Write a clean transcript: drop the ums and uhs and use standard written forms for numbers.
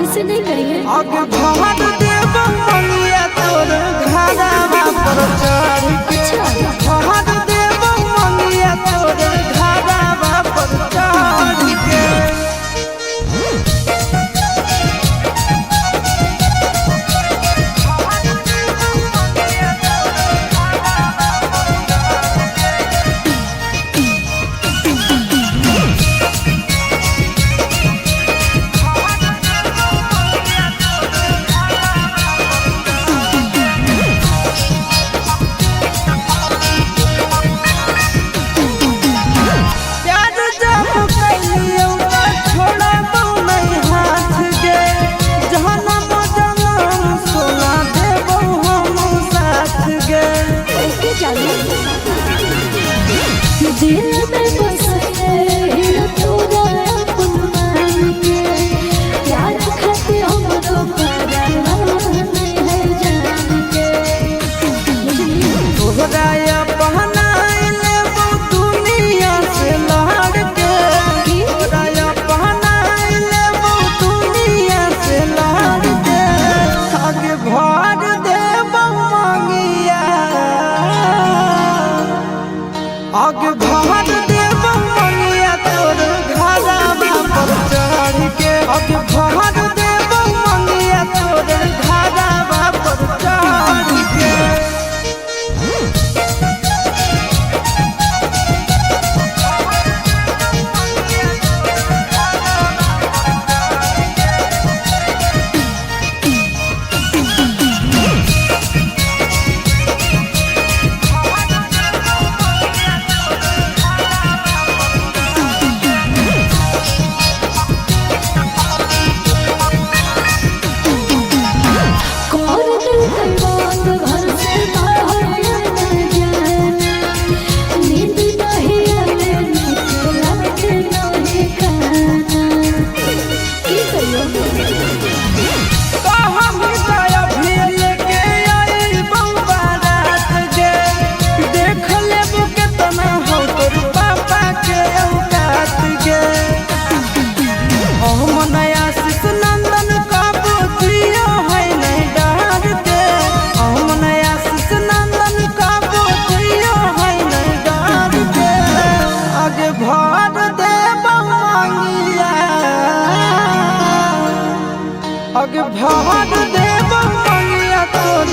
ऐसे नहीं करेंगे। आगे भाग देव मंगिया तोर घारावा पर चढ़ के भाग देव मंगिया तोर घारावा पर चढ़ के दिल में बस है तोरा अपमान के प्यार खाते हमरो परवाह नहीं है जान के तोहरा अपनाइले वो दुनिया से लड़ के तोहरा अपनाइले वो दुनिया से लड़ के आगे भाग देव मंगिया आगे भाग देव मंगिया तोर घारावा पर चढ़ के आगे भाग देव मंगिया तोर घारावा पर चढ़ के आगे भाग देव मंगिया तोर